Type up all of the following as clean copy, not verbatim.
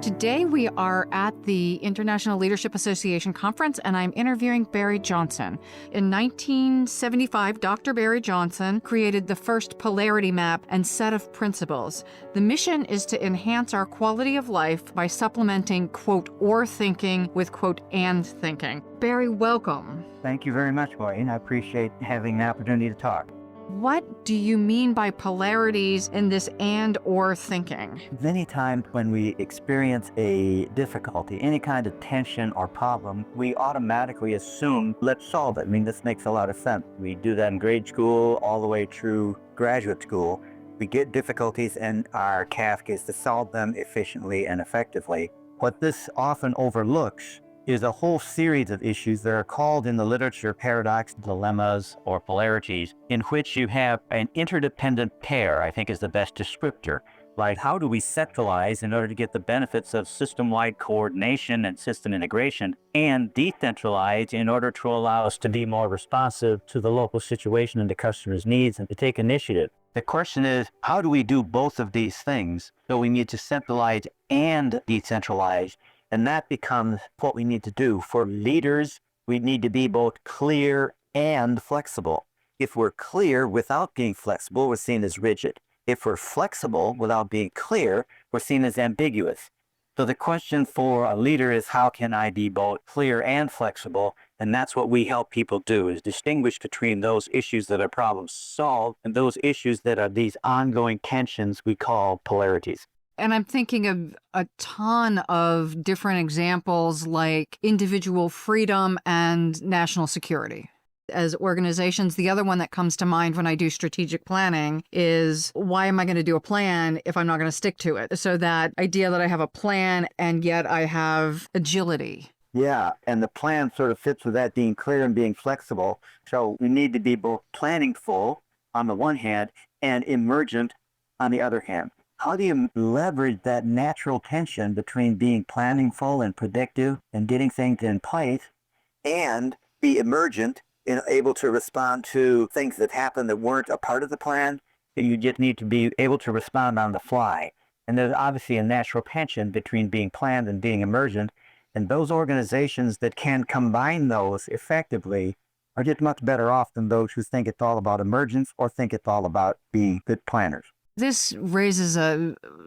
Today we are at the International Leadership Association conference, and I'm interviewing Barry Johnson. In 1975, Dr. Barry Johnson created the first Polarity Map and set of principles. The mission is to enhance our quality of life by supplementing, quote, or thinking with, quote, and thinking. Barry, welcome. Thank you very much, Maureen. I appreciate having the opportunity to talk. What do you mean by polarities in this and or thinking? Many times when we experience a difficulty, any kind of tension or problem, we automatically assume, let's solve it. I mean, this makes a lot of sense. We do that in grade school all the way through graduate school. We get difficulties and our task is to solve them efficiently and effectively. What this often overlooks is a whole series of issues that are called in the literature paradox, dilemmas, or polarities, in which you have an interdependent pair, I think is the best descriptor. Like, how do we centralize in order to get the benefits of system-wide coordination and system integration, and decentralize in order to allow us to be more responsive to the local situation and the customer's needs and to take initiative? The question is, how do we do both of these things? So we need to centralize and decentralize. And that becomes what we need to do. For leaders, we need to be both clear and flexible. If we're clear without being flexible, we're seen as rigid. If we're flexible without being clear, we're seen as ambiguous. So the question for a leader is, how can I be both clear and flexible? And that's what we help people do, is distinguish between those issues that are problem solved and those issues that are these ongoing tensions we call polarities. And I'm thinking of a ton of different examples like individual freedom and national security. As organizations, the other one that comes to mind when I do strategic planning is, why am I going to do a plan if I'm not going to stick to it? So that idea that I have a plan and yet I have agility. Yeah, and the plan sort of fits with that being clear and being flexible. So we need to be both planningful on the one hand and emergent on the other hand. How do you leverage that natural tension between being planningful and predictive and getting things in place and be emergent and able to respond to things that happen that weren't a part of the plan? You just need to be able to respond on the fly. And there's obviously a natural tension between being planned and being emergent. And those organizations that can combine those effectively are just much better off than those who think it's all about emergence or think it's all about being good planners. This raises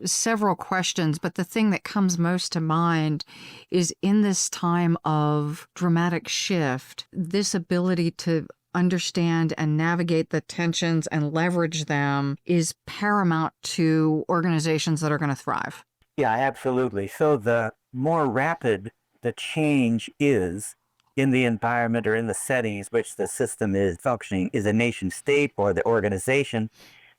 several questions, but the thing that comes most to mind is, in this time of dramatic shift, this ability to understand and navigate the tensions and leverage them is paramount to organizations that are going to thrive. Yeah, absolutely. So the more rapid the change is in the environment or in the settings which the system is functioning, is a nation state or the organization,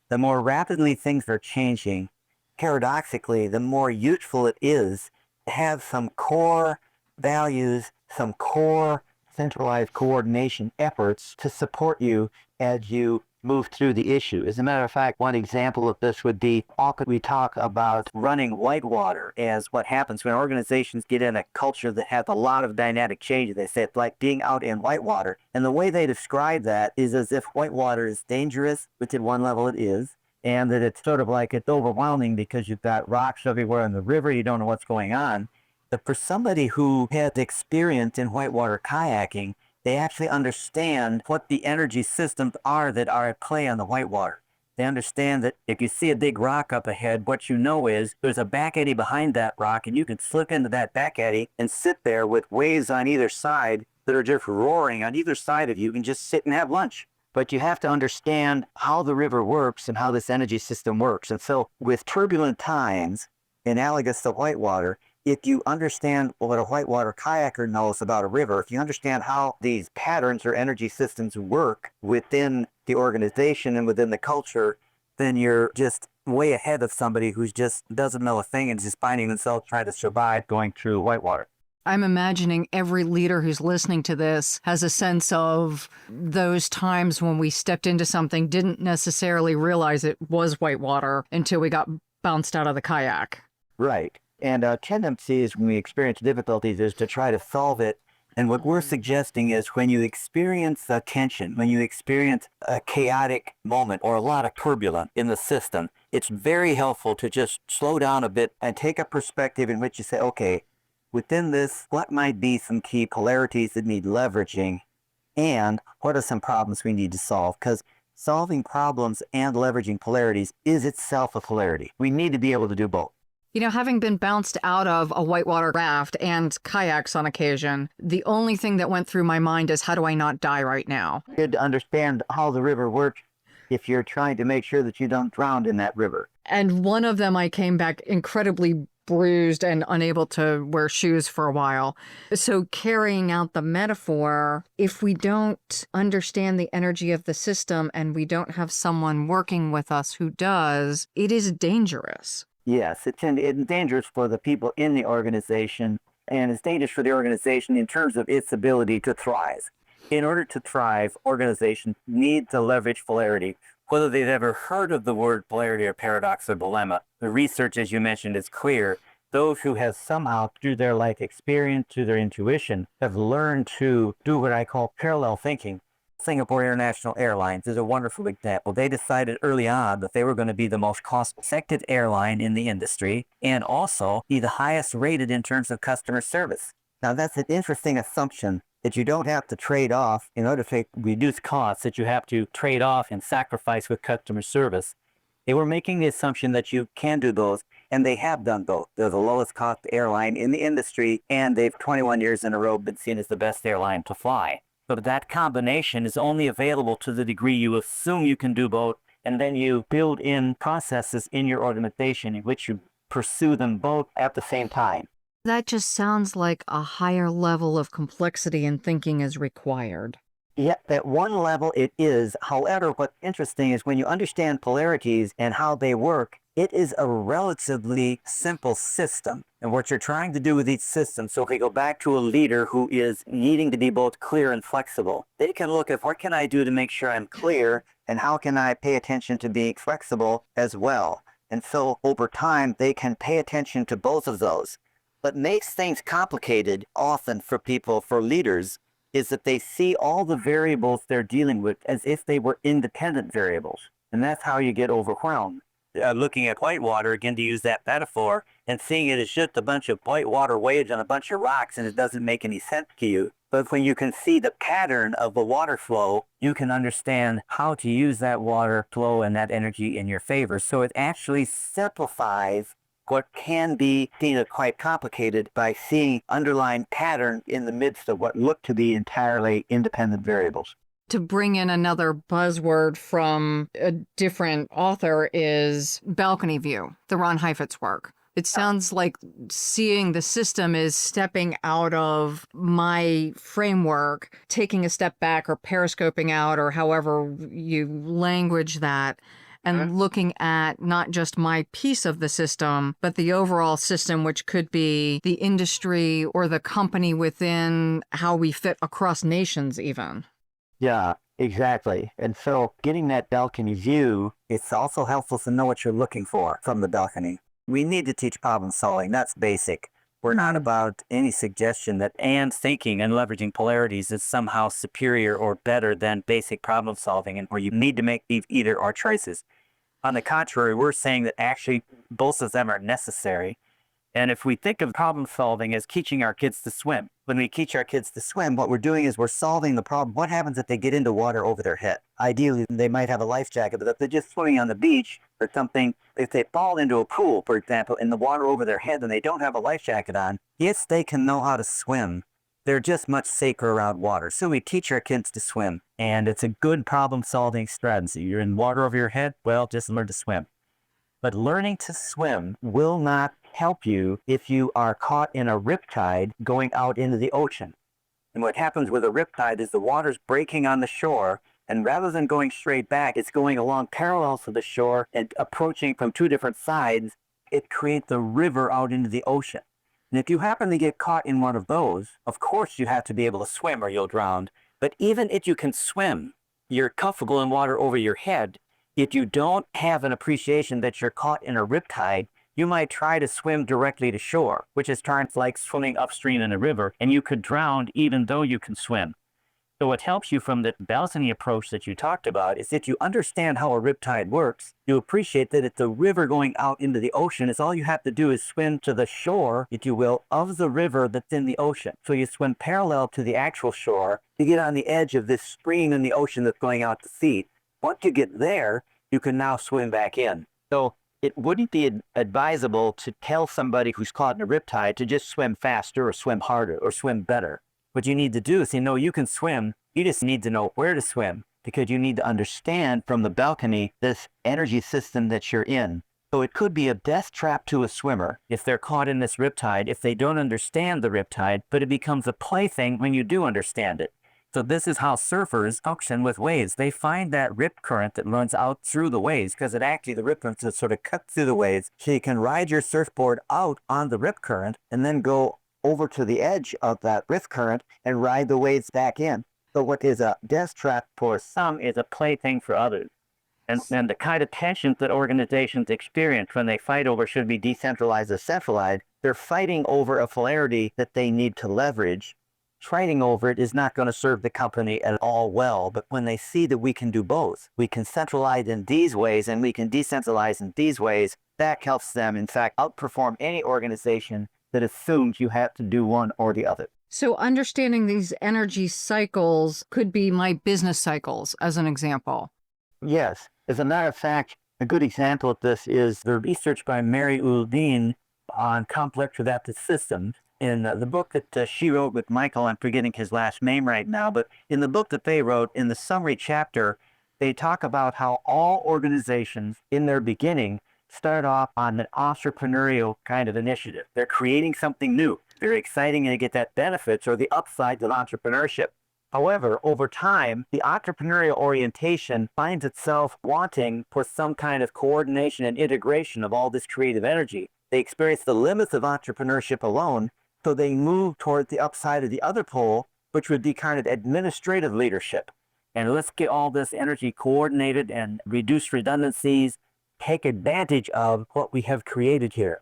the more rapidly things are changing, paradoxically, the more useful it is to have some core values, some core centralized coordination efforts to support you as you move through the issue. As a matter of fact, one example of this would be, often we talk about running whitewater as what happens when organizations get in a culture that has a lot of dynamic change. They say it's like being out in whitewater. And the way they describe that is as if whitewater is dangerous, which at one level it is, and that it's sort of like it's overwhelming because you've got rocks everywhere in the river, you don't know what's going on. But for somebody who has experience in whitewater kayaking, they actually understand what the energy systems are that are at play on the whitewater. They understand that if you see a big rock up ahead, what you know is there's a back eddy behind that rock, and you can slip into that back eddy and sit there with waves on either side that are just roaring on either side of you. You can just sit and have lunch. But you have to understand how the river works and how this energy system works. And so with turbulent times, analogous to whitewater, if you understand what a whitewater kayaker knows about a river, if you understand how these patterns or energy systems work within the organization and within the culture, then you're just way ahead of somebody who just doesn't know a thing and is just finding themselves trying to survive going through whitewater. I'm imagining every leader who's listening to this has a sense of those times when we stepped into something, didn't necessarily realize it was whitewater until we got bounced out of the kayak. Right. And tendencies when we experience difficulties is to try to solve it And what we're suggesting is when you experience a tension, when you experience a chaotic moment or a lot of turbulence in the system, it's very helpful to just slow down a bit and take a perspective in which you say, okay, within this, what might be some key polarities that need leveraging, and what are some problems we need to solve? Because solving problems and leveraging polarities is itself a polarity. We need to be able to do both. You know, having been bounced out of a whitewater raft and kayaks on occasion, the only thing that went through my mind is, how do I not die right now? Good to understand how the river works if you're trying to make sure that you don't drown in that river. And one of them, I came back incredibly bruised and unable to wear shoes for a while. So carrying out the metaphor, if we don't understand the energy of the system and we don't have someone working with us who does, it is dangerous. Yes, it's dangerous for the people in the organization, and it's dangerous for the organization in terms of its ability to thrive. In order to thrive, organizations need to leverage polarity. Whether they've ever heard of the word polarity or paradox or dilemma, the research, as you mentioned, is clear. Those who have somehow, through their life experience, through their intuition, have learned to do what I call parallel thinking. Singapore International Airlines is a wonderful example. They decided early on that they were going to be the most cost-effective airline in the industry and also be the highest rated in terms of customer service. Now, that's an interesting assumption, that you don't have to trade off in order to reduce costs, that you have to trade off and sacrifice with customer service. They were making the assumption that you can do those, and they have done both. They're the lowest cost airline in the industry, and they've 21 years in a row been seen as the best airline to fly. But that combination is only available to the degree you assume you can do both, and then you build in processes in your organization in which you pursue them both at the same time. That just sounds like a higher level of complexity and thinking is required. Yeah, at one level it is. However, what's interesting is when you understand polarities and how they work, it is a relatively simple system. And what you're trying to do with each system, so if we go back to a leader who is needing to be both clear and flexible, they can look at what can I do to make sure I'm clear, and how can I pay attention to being flexible as well. And so over time, they can pay attention to both of those. What makes things complicated often for people, for leaders, is that they see all the variables they're dealing with as if they were independent variables. And that's how you get overwhelmed. Looking at whitewater, again, to use that metaphor, and seeing it as just a bunch of whitewater waves on a bunch of rocks, and it doesn't make any sense to you. But when you can see the pattern of the water flow, you can understand how to use that water flow and that energy in your favor. So it actually simplifies what can be seen as quite complicated by seeing underlying pattern in the midst of what look to be entirely independent variables. To bring in another buzzword from a different author is balcony view, the Ron Heifetz work. It sounds like seeing the system is stepping out of my framework, taking a step back or periscoping out, or however you language that, and looking at not just my piece of the system, but the overall system, which could be the industry or the company within how we fit across nations even. Yeah, exactly. And so getting that balcony view, it's also helpful to know what you're looking for from the balcony. We need to teach problem solving. That's basic. We're not about any suggestion that and thinking and leveraging polarities is somehow superior or better than basic problem solving, and where you need to make either or choices. On the contrary, we're saying that actually both of them are necessary. And if we think of problem solving as teaching our kids to swim, when we teach our kids to swim, what we're doing is we're solving the problem. What happens if they get into water over their head? Ideally, they might have a life jacket, but if they're just swimming on the beach or something, if they fall into a pool, for example, in the water over their head and they don't have a life jacket on, yes, they can know how to swim. They're just much safer around water. So we teach our kids to swim, and it's a good problem-solving strategy. You're in water over your head, well, just learn to swim. But learning to swim will not help you if you are caught in a riptide going out into the ocean. And what happens with a riptide is the water's breaking on the shore, and rather than going straight back, it's going along parallel to the shore and approaching from two different sides. It creates a river out into the ocean. And if you happen to get caught in one of those, of course you have to be able to swim or you'll drown. But even if you can swim, you're comfortable in water over your head. If you don't have an appreciation that you're caught in a riptide, you might try to swim directly to shore, which is kind of like swimming upstream in a river, and you could drown even though you can swim. So what helps you from the balcony approach that you talked about is that you understand how a riptide works. You appreciate that it's a river going out into the ocean. It's all you have to do is swim to the shore, if you will, of the river that's in the ocean. So you swim parallel to the actual shore. You get on the edge of this stream in the ocean that's going out to sea. Once you get there, you can now swim back in. So it wouldn't be advisable to tell somebody who's caught in a riptide to just swim faster or swim harder or swim better. What you need to do is, you can swim. You just need to know where to swim, because you need to understand from the balcony this energy system that you're in. So it could be a death trap to a swimmer if they're caught in this riptide, if they don't understand the riptide, but it becomes a plaything when you do understand it. So this is how surfers function with waves. They find that rip current that runs out through the waves, because the rip current just sort of cuts through the waves. So you can ride your surfboard out on the rip current and then go over to the edge of that rip current and ride the waves back in. So what is a death trap for some is a plaything for others. And the kind of tensions that organizations experience when they fight over should be decentralized or centralized, they're fighting over a polarity that they need to leverage. Fighting over it is not going to serve the company at all well, but when they see that we can do both, we can centralize in these ways and we can decentralize in these ways, that helps them, in fact, outperform any organization that assumes you have to do one or the other. So understanding these energy cycles could be my business cycles, as an example. Yes. As a matter of fact, a good example of this is the research by Mary Uldeen on complex adaptive systems. In the book that she wrote with Michael, I'm forgetting his last name right now, but in the book that they wrote, in the summary chapter, they talk about how all organizations in their beginning start off on an entrepreneurial kind of initiative. They're creating something new. Very exciting, and they get that benefits or the upsides of entrepreneurship. However, over time, the entrepreneurial orientation finds itself wanting for some kind of coordination and integration of all this creative energy. They experience the limits of entrepreneurship alone, so they move toward the upside of the other pole, which would be kind of administrative leadership. And let's get all this energy coordinated and reduce redundancies, take advantage of what we have created here.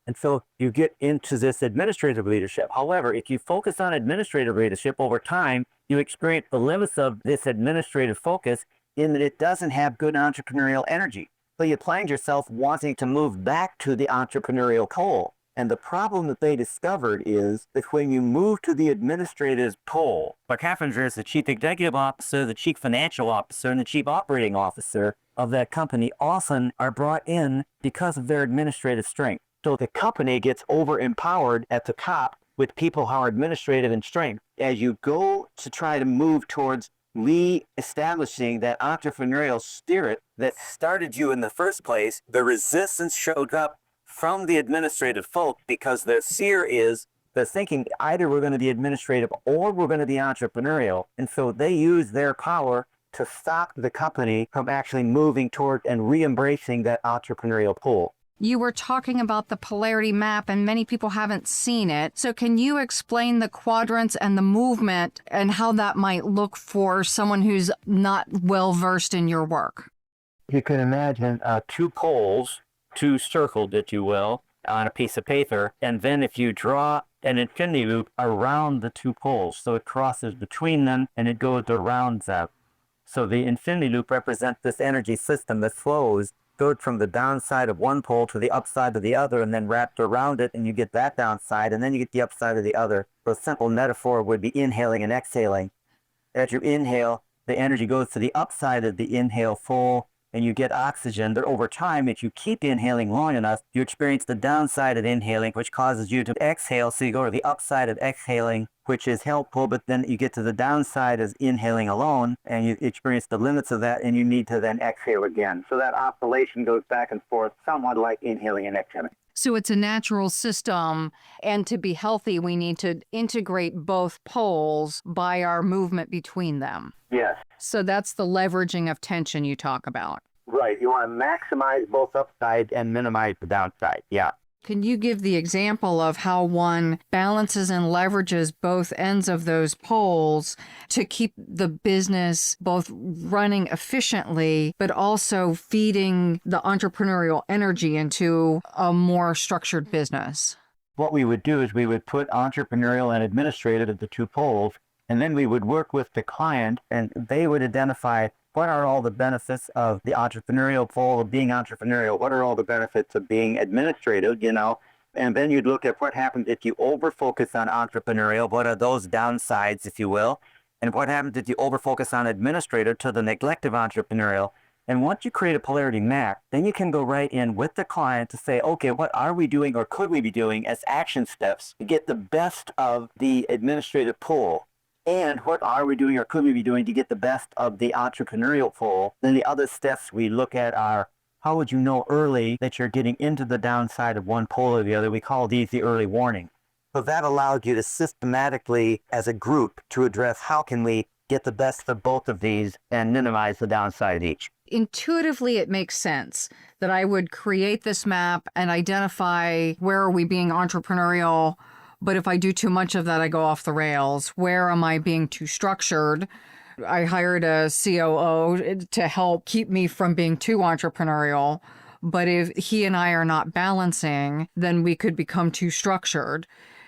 And so you get into this administrative leadership. However, if you focus on administrative leadership over time, you experience the limits of this administrative focus in that it doesn't have good entrepreneurial energy. So you find yourself wanting to move back to the entrepreneurial pole. And the problem that they discovered is that when you move to the administrative pole, what happens is the chief executive officer, the chief financial officer, and the chief operating officer of that company often are brought in because of their administrative strength. So the company gets over-empowered at the top with people who are administrative in strength. As you go to try to move towards re-establishing that entrepreneurial spirit that started you in the first place, the resistance showed up from the administrative folk, because the fear is they're thinking either we're going to be administrative or we're going to be entrepreneurial. And so they use their power to stop the company from actually moving toward and re-embracing that entrepreneurial pull. You were talking about the Polarity Map, and many people haven't seen it. So can you explain the quadrants and the movement and how that might look for someone who's not well-versed in your work? You can imagine two poles, two circled, if you will, on a piece of paper. And then if you draw an infinity loop around the two poles, so it crosses between them and it goes around them. So the infinity loop represents this energy system that flows, goes from the downside of one pole to the upside of the other, and then wrapped around it, and you get that downside, and then you get the upside of the other. So a simple metaphor would be inhaling and exhaling. As you inhale, the energy goes to the upside of the inhale full, and you get oxygen. But over time, if you keep inhaling long enough, you experience the downside of inhaling, which causes you to exhale. So you go to the upside of exhaling, which is helpful, but then you get to the downside as inhaling alone, and you experience the limits of that, and you need to then exhale again. So that oscillation goes back and forth, somewhat like inhaling and exhaling. So it's a natural system, and to be healthy, we need to integrate both poles by our movement between them. Yes. So that's the leveraging of tension you talk about. Right. You want to maximize both upside and minimize the downside. Yeah. Can you give the example of how one balances and leverages both ends of those poles to keep the business both running efficiently, but also feeding the entrepreneurial energy into a more structured business? What we would do is we would put entrepreneurial and administrative at the two poles, and then we would work with the client and they would identify what are all the benefits of the entrepreneurial pole of being entrepreneurial, what are all the benefits of being administrative, and then you'd look at what happens if you over focus on entrepreneurial, what are those downsides, if you will, and what happens if you over focus on administrative to the neglect of entrepreneurial. And once you create a polarity map, then you can go right in with the client to say, okay, what are we doing or could we be doing as action steps to get the best of the administrative pole? And what are we doing or could we be doing to get the best of the entrepreneurial pole? Then the other steps we look at are, how would you know early that you're getting into the downside of one pole or the other? We call these the early warning. So that allowed you to systematically, as a group, to address how can we get the best of both of these and minimize the downside of each. Intuitively, it makes sense that I would create this map and identify where are we being entrepreneurial, but if I do too much of that, I go off the rails. Where am I being too structured? I hired a COO to help keep me from being too entrepreneurial. But if he and I are not balancing, then we could become too structured.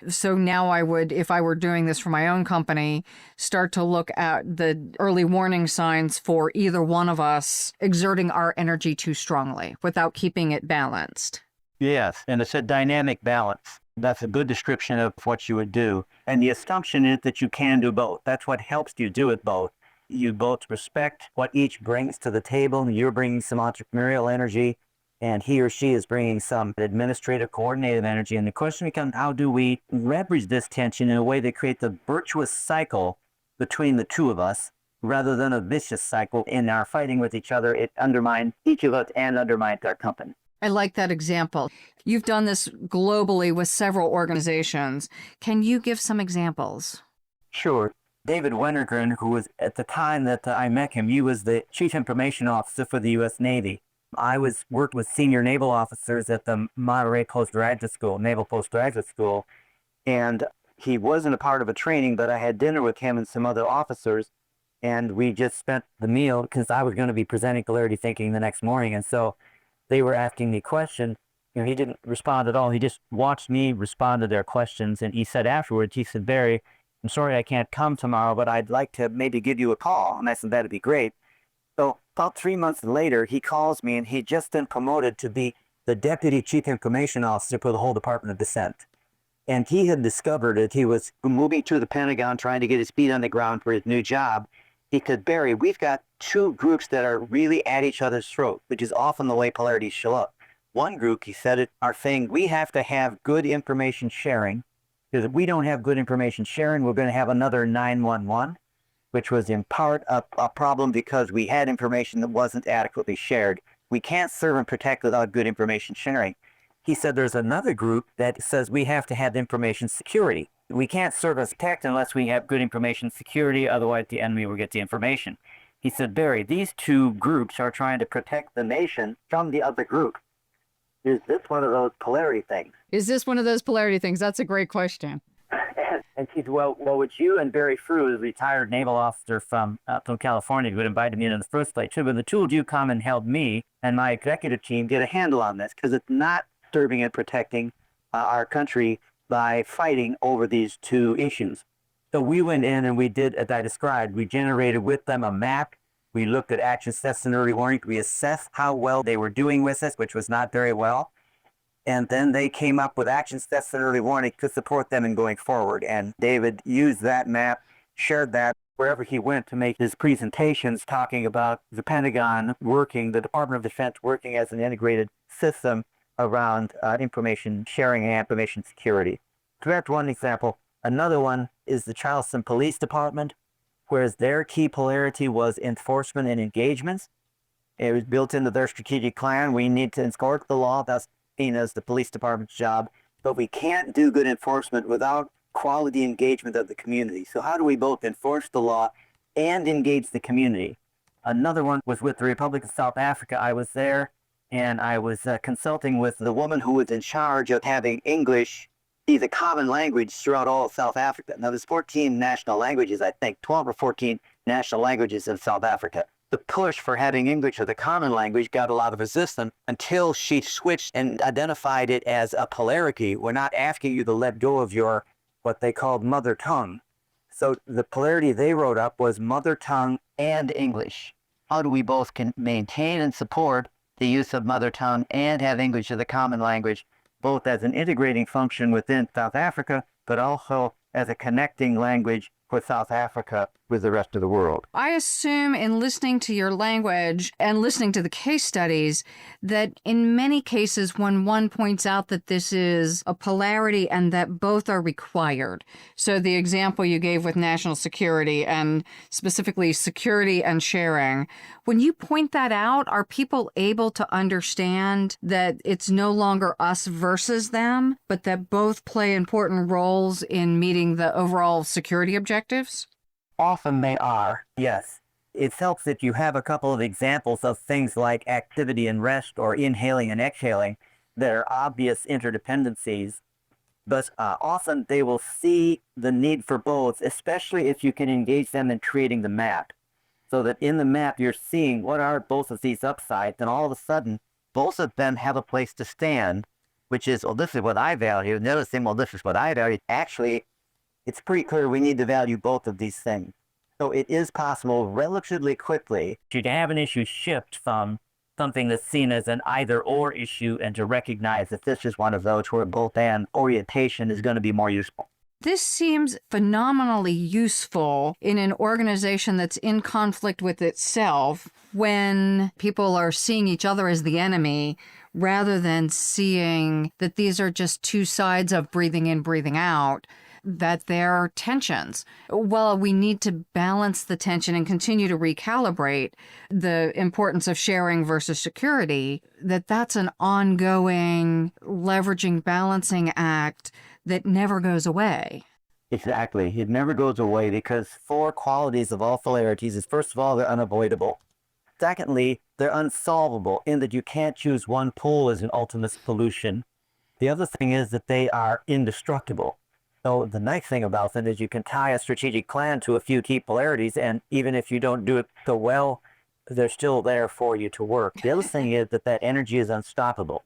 So now I would, if I were doing this for my own company, start to look at the early warning signs for either one of us exerting our energy too strongly without keeping it balanced. Yes, and it's a dynamic balance. That's a good description of what you would do. And the assumption is that you can do both. That's what helps you do it both. You both respect what each brings to the table. You're bringing some entrepreneurial energy, and he or she is bringing some administrative coordinated energy. And the question becomes, how do we leverage this tension in a way that creates a virtuous cycle between the two of us rather than a vicious cycle? In our fighting with each other, it undermines each of us and undermines our company. I like that example. You've done this globally with several organizations. Can you give some examples? Sure. David Wennergren, who was at the time that I met him, he was the Chief Information Officer for the U.S. Navy. I worked with senior naval officers at the Monterey Postgraduate School, Naval Postgraduate School, and he wasn't a part of a training, but I had dinner with him and some other officers, and we just spent the meal because I was going to be presenting polarity thinking the next morning, and so they were asking me questions. He didn't respond at all. He just watched me respond to their questions, and he said afterwards, he said, "Barry, I'm sorry I can't come tomorrow, but I'd like to maybe give you a call." And I said, "That'd be great." So about 3 months later, he calls me, and he'd just been promoted to be the Deputy Chief Information Officer for the whole Department of Defense. And he had discovered that he was moving to the Pentagon, trying to get his feet on the ground for his new job. He said, "Barry, we've got two groups that are really at each other's throat," which is often the way polarities show up. One group, he said, are saying we have to have good information sharing, because if we don't have good information sharing, we're going to have another 911, which was in part a problem because we had information that wasn't adequately shared. We can't serve and protect without good information sharing. He said there's another group that says we have to have information security. We can't serve and protect unless we have good information security, otherwise the enemy will get the information. He said, "Barry, these two groups are trying to protect the nation from the other group. Is this one of those polarity things?" Is this one of those polarity things? That's a great question. And he said, well, would you and Barry Frew, a retired naval officer from California, who had invited me in the first place, should the two of you come and help me and my executive team get a handle on this? Because it's not serving and protecting our country by fighting over these two issues. So we went in and we did, as I described, we generated with them a map. We looked at action steps and early warning. We assessed how well they were doing with us, which was not very well. And then they came up with action steps and early warning to support them in going forward. And David used that map, shared that wherever he went to make his presentations talking about the Pentagon working, the Department of Defense working as an integrated system around information sharing and information security. So that's one example. Another one is the Charleston Police Department, whereas their key polarity was enforcement and engagements. It was built into their strategic plan. We need to enforce the law. That's seen as the police department's job. But we can't do good enforcement without quality engagement of the community. So how do we both enforce the law and engage the community? Another one was with the Republic of South Africa. I was there and I was consulting with the woman who was in charge of having English be the common language throughout all of South Africa. Now, there's 14 national languages, I think, 12 or 14 national languages in South Africa. The push for having English as a common language got a lot of resistance until she switched and identified it as a polarity. We're not asking you to let go of your, what they called mother tongue. So the polarity they wrote up was mother tongue and English. How do we both can maintain and support the use of mother tongue and have English as a common language, both as an integrating function within South Africa, but also as a connecting language for South Africa with the rest of the world? I assume in listening to your language and listening to the case studies that in many cases when one points out that this is a polarity and that both are required. So the example you gave with national security and specifically security and sharing, when you point that out, are people able to understand that it's no longer us versus them, but that both play important roles in meeting the overall security objectives? Often they are, yes. It helps if you have a couple of examples of things like activity and rest or inhaling and exhaling that are obvious interdependencies. But often they will see the need for both, especially if you can engage them in creating the map. So that in the map you're seeing what are both of these upsides, and all of a sudden both of them have a place to stand, which is, well, this is what I value, and the other thing, well, this is what I value. Actually, it's pretty clear we need to value both of these things. So it is possible relatively quickly to have an issue shift from something that's seen as an either-or issue and to recognize that this is one of those where both and orientation is going to be more useful. This seems phenomenally useful in an organization that's in conflict with itself when people are seeing each other as the enemy rather than seeing that these are just two sides of breathing in, breathing out, that there are tensions. Well, we need to balance the tension and continue to recalibrate the importance of sharing versus security, that's an ongoing leveraging balancing act that never goes away. Exactly. It never goes away because four qualities of all polarities is, first of all, they're unavoidable. Secondly, they're unsolvable in that you can't choose one pole as an ultimate solution. The other thing is that they are indestructible. So the nice thing about them is you can tie a strategic plan to a few key polarities, and even if you don't do it so well, they're still there for you to work. The other thing is that energy is unstoppable.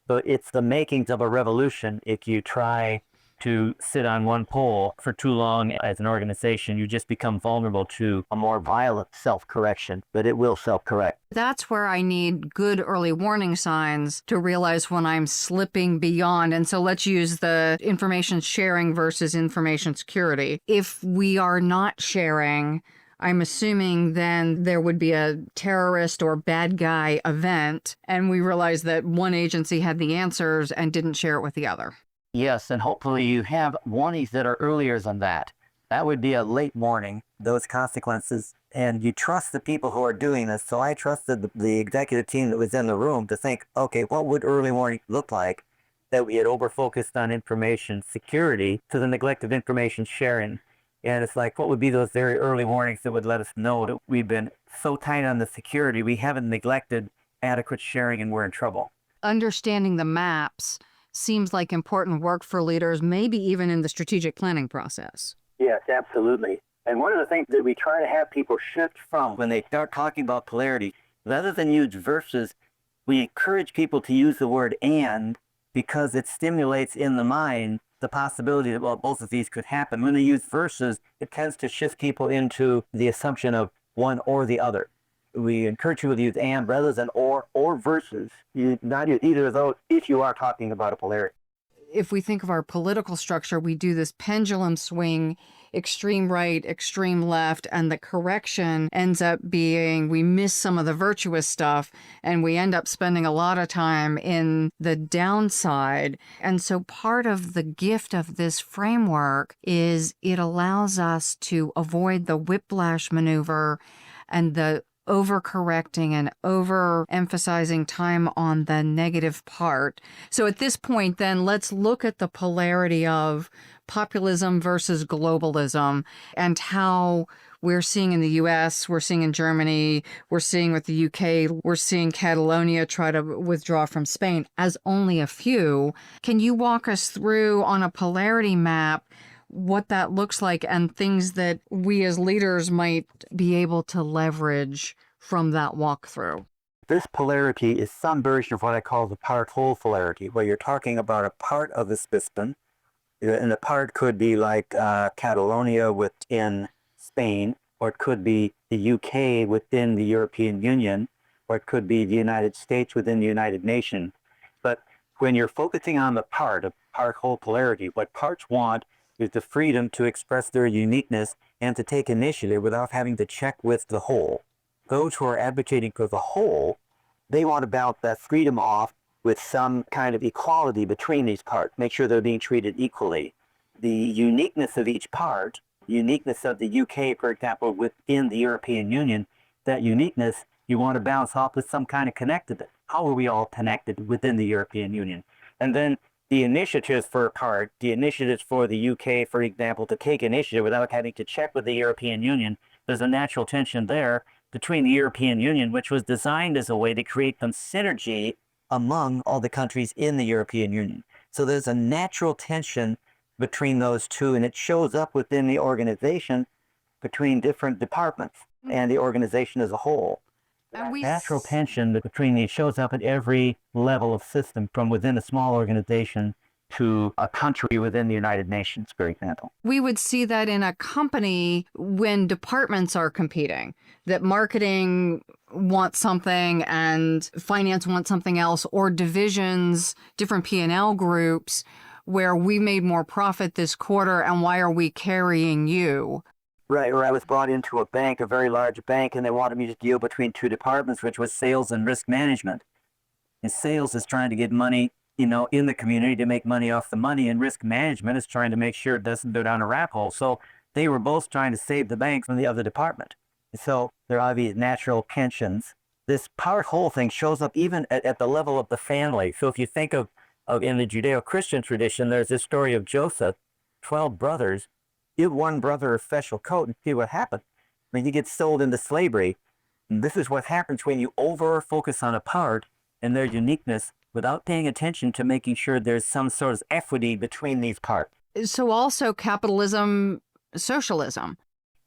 So it's the makings of a revolution if you try to sit on one pole for too long as an organization. You just become vulnerable to a more violent self-correction, but it will self-correct. That's where I need good early warning signs to realize when I'm slipping beyond. And so let's use the information sharing versus information security. If we are not sharing, I'm assuming then there would be a terrorist or bad guy event, and we realize that one agency had the answers and didn't share it with the other. Yes, and hopefully you have warnings that are earlier than that. That would be a late warning, those consequences, and you trust the people who are doing this. So I trusted the executive team that was in the room to think, okay, what would early warning look like that we had over-focused on information security to the neglect of information sharing? And it's like, what would be those very early warnings that would let us know that we've been so tight on the security, we haven't neglected adequate sharing and we're in trouble? Understanding the maps seems like important work for leaders, maybe even in the strategic planning process. Yes, absolutely. And one of the things that we try to have people shift from when they start talking about polarity, rather than use versus, we encourage people to use the word and, because it stimulates in the mind the possibility that, well, both of these could happen. When they use versus, it tends to shift people into the assumption of one or the other. We encourage people to use and rather than or versus. You not use either of those if you are talking about a polarity. If we think of our political structure, we do this pendulum swing, extreme right, extreme left, and the correction ends up being we miss some of the virtuous stuff and we end up spending a lot of time in the downside. And so part of the gift of this framework is it allows us to avoid the whiplash maneuver and the overcorrecting and overemphasizing time on the negative part. So at this point, then, let's look at the polarity of populism versus globalism and how we're seeing in the US, we're seeing in Germany, we're seeing with the UK, we're seeing Catalonia try to withdraw from Spain as only a few. Can you walk us through on a polarity map what that looks like and things that we as leaders might be able to leverage from that walkthrough? This polarity is some version of what I call the part-whole polarity, where you're talking about a part of the system, and the part could be like Catalonia within Spain, or it could be the UK within the European Union, or it could be the United States within the United Nations. But when you're focusing on the part of part-whole polarity, what parts want is the freedom to express their uniqueness and to take initiative without having to check with the whole. Those who are advocating for the whole, they want to bounce that freedom off with some kind of equality between these parts, make sure they're being treated equally. The uniqueness of each part, uniqueness of the UK, for example, within the European Union, that uniqueness you want to bounce off with some kind of connectedness. How are we all connected within the European Union? And then the initiatives for a part, the initiatives for the UK, for example, to take initiative without having to check with the European Union, there's a natural tension there between the European Union, which was designed as a way to create some synergy among all the countries in the European Union. So there's a natural tension between those two, and it shows up within the organization between different departments and the organization as a whole. Natural tension between these shows up at every level of system, from within a small organization to a country within the United Nations, for example. We would see that in a company when departments are competing, that marketing wants something and finance wants something else, or divisions, different P&L groups, where we made more profit this quarter and why are we carrying you? Right, or I was brought into a bank, a very large bank, and they wanted me to deal between two departments, which was sales and risk management. And sales is trying to get money, in the community to make money off the money, and risk management is trying to make sure it doesn't go down a rat hole. So they were both trying to save the bank from the other department. And so there are these natural tensions. This part-whole thing shows up even at the level of the family. So if you think of in the Judeo-Christian tradition, there's this story of Joseph, 12 brothers, give one brother a special coat and see what happens. When he gets sold into slavery, and this is what happens when you over-focus on a part and their uniqueness without paying attention to making sure there's some sort of equity between these parts. So also capitalism, socialism.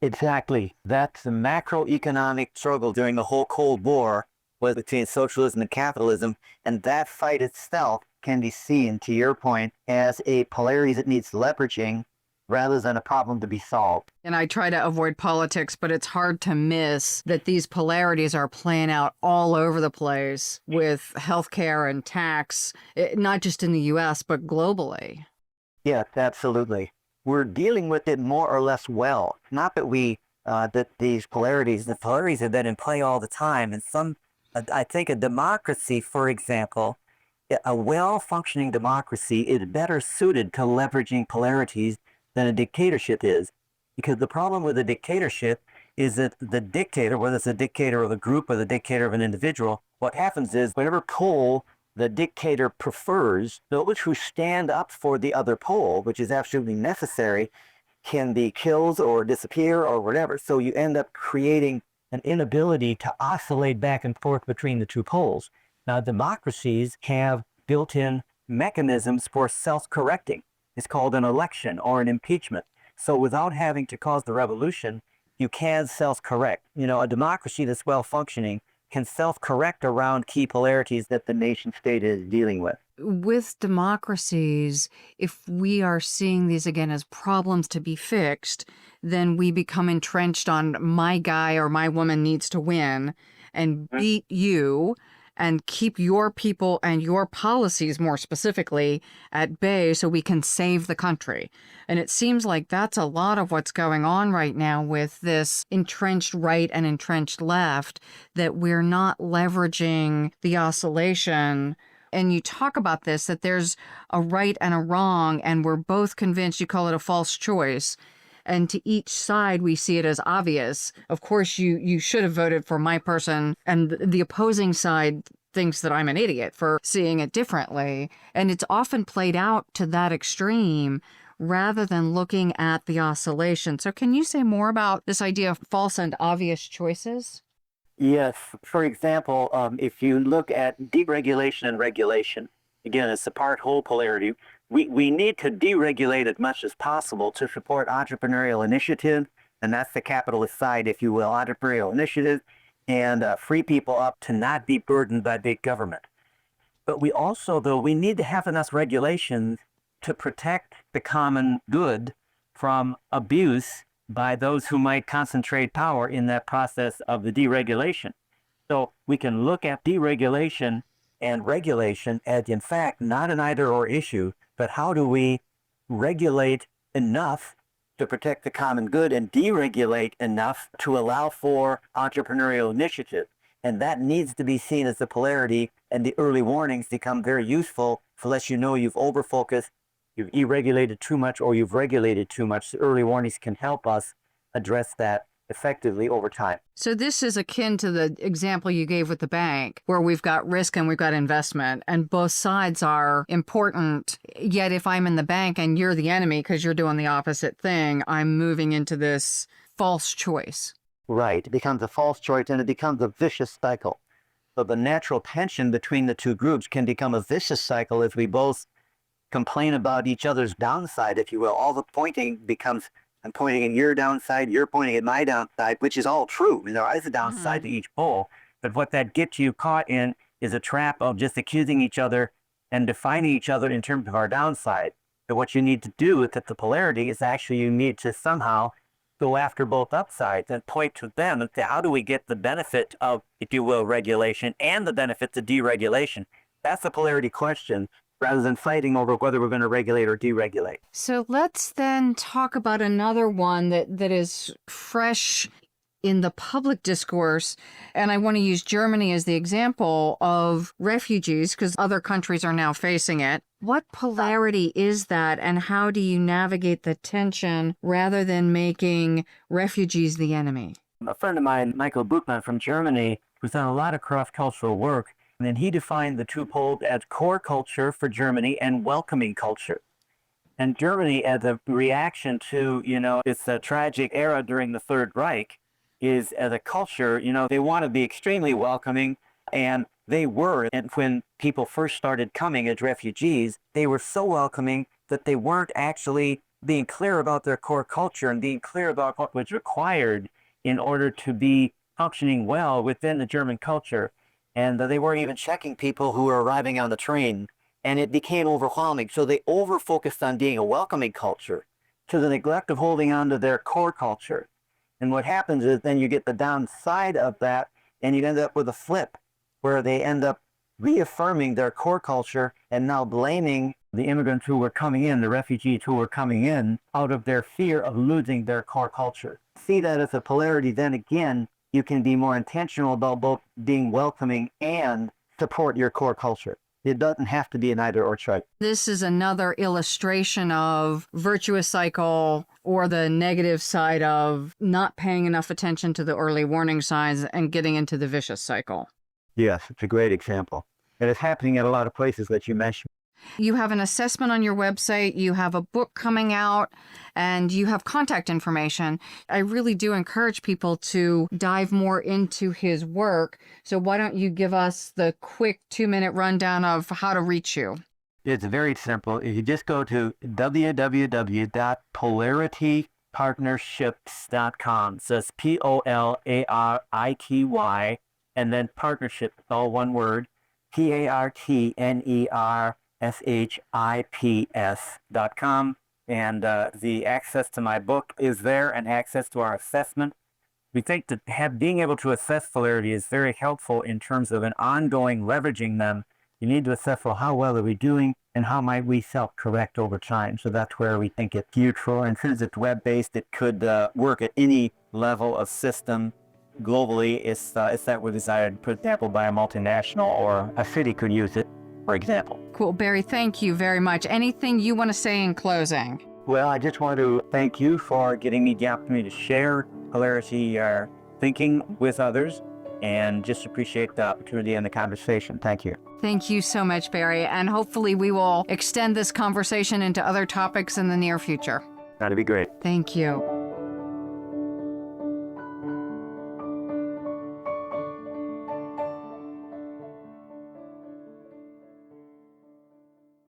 Exactly. That's the macroeconomic struggle during the whole Cold War was between socialism and capitalism, and that fight itself can be seen, to your point, as a polarity that needs leveraging rather than a problem to be solved. And I try to avoid politics, but it's hard to miss that these polarities are playing out all over the place with healthcare and tax, not just in the US, but globally. Yes, absolutely. We're dealing with it more or less well. Not that that the polarities are then in play all the time. And I think a democracy, for example, a well-functioning democracy is better suited to leveraging polarities than a dictatorship is. Because the problem with a dictatorship is that the dictator, whether it's a dictator of a group or the dictator of an individual, what happens is whatever pole the dictator prefers, those who stand up for the other pole, which is absolutely necessary, can be killed or disappear or whatever. So you end up creating an inability to oscillate back and forth between the two poles. Now, democracies have built-in mechanisms for self-correcting. It's called an election or an impeachment. So without having to cause the revolution, you can self-correct. A democracy that's well-functioning can self-correct around key polarities that the nation state is dealing with. With democracies, if we are seeing these again as problems to be fixed, then we become entrenched on my guy or my woman needs to win and beat you and keep your people and your policies, more specifically, at bay so we can save the country. And it seems like that's a lot of what's going on right now with this entrenched right and entrenched left, that we're not leveraging the oscillation. And you talk about this, that there's a right and a wrong, and we're both convinced, you call it a false choice. And to each side, we see it as obvious. Of course, you should have voted for my person, and the opposing side thinks that I'm an idiot for seeing it differently. And it's often played out to that extreme rather than looking at the oscillation. So can you say more about this idea of false and obvious choices? Yes. For example, if you look at deregulation and regulation, again, it's a part-whole polarity. We need to deregulate as much as possible to support entrepreneurial initiative, and that's the capitalist side, if you will, entrepreneurial initiative, and free people up to not be burdened by big government. But we also, though, we need to have enough regulations to protect the common good from abuse by those who might concentrate power in that process of the deregulation. So we can look at deregulation and regulation as, in fact, not an either-or issue, but how do we regulate enough to protect the common good and deregulate enough to allow for entrepreneurial initiative. And that needs to be seen as the polarity, and the early warnings become very useful unless you know you've overfocused, you've deregulated too much, or you've regulated too much. The early warnings can help us address that effectively over time. So this is akin to the example you gave with the bank, where we've got risk and we've got investment, and both sides are important. Yet if I'm in the bank and you're the enemy because you're doing the opposite thing, I'm moving into this false choice. Right. It becomes a false choice, and it becomes a vicious cycle. So the natural tension between the two groups can become a vicious cycle if we both complain about each other's downside, if you will. All the pointing becomes, I'm pointing at your downside, you're pointing at my downside, which is all true. There is a downside to each pole, but what that gets you caught in is a trap of just accusing each other and defining each other in terms of our downside. But what you need to do with the polarity is actually you need to somehow go after both upsides and point to them and say, how do we get the benefit of, if you will, regulation and the benefits of deregulation? That's the polarity question, rather than fighting over whether we're going to regulate or deregulate. So let's then talk about another one that is fresh in the public discourse. And I want to use Germany as the example of refugees, because other countries are now facing it. What polarity is that, and how do you navigate the tension rather than making refugees the enemy? A friend of mine, Michael Buchmann from Germany, who's done a lot of cross-cultural work, and then he defined the two poles as core culture for Germany and welcoming culture. And Germany, as a reaction to, it's a tragic era during the Third Reich, is as a culture, they want to be extremely welcoming, and they were. And when people first started coming as refugees, they were so welcoming that they weren't actually being clear about their core culture and being clear about what was required in order to be functioning well within the German culture. And they weren't even checking people who were arriving on the train, and it became overwhelming. So they over-focused on being a welcoming culture to the neglect of holding on to their core culture. And what happens is then you get the downside of that, and you end up with a flip where they end up reaffirming their core culture and now blaming the immigrants who were coming in, the refugees who were coming in, out of their fear of losing their core culture. See that as a polarity, then again, you can be more intentional about both being welcoming and support your core culture. It doesn't have to be an either or choice. This is another illustration of virtuous cycle, or the negative side of not paying enough attention to the early warning signs and getting into the vicious cycle. Yes, it's a great example. And it's happening at a lot of places that you mentioned. You have an assessment on your website, you have a book coming out, and you have contact information. I really do encourage people to dive more into his work. So why don't you give us the quick 2-minute rundown of how to reach you? It's very simple. If you just go to www.polaritypartnerships.com. So it's POLARITY, and then partnership, all one word, PARTNERSHIPS.com. And the access to my book is there, and access to our assessment. We think that being able to assess polarity is very helpful in terms of an ongoing leveraging them. You need to assess, well, how well are we doing, and how might we self-correct over time? So that's where we think it's useful. And since it's web-based, it could work at any level of system globally. It's that we're desired, for example, by a multinational, or a city could use it, for example. Cool. Barry, thank you very much. Anything you want to say in closing? Well, I just want to thank you for getting me the opportunity to share polarity thinking with others. and just appreciate the opportunity and the conversation. Thank you. Thank you so much, Barry. And hopefully we will extend this conversation into other topics in the near future. That'd be great. Thank you.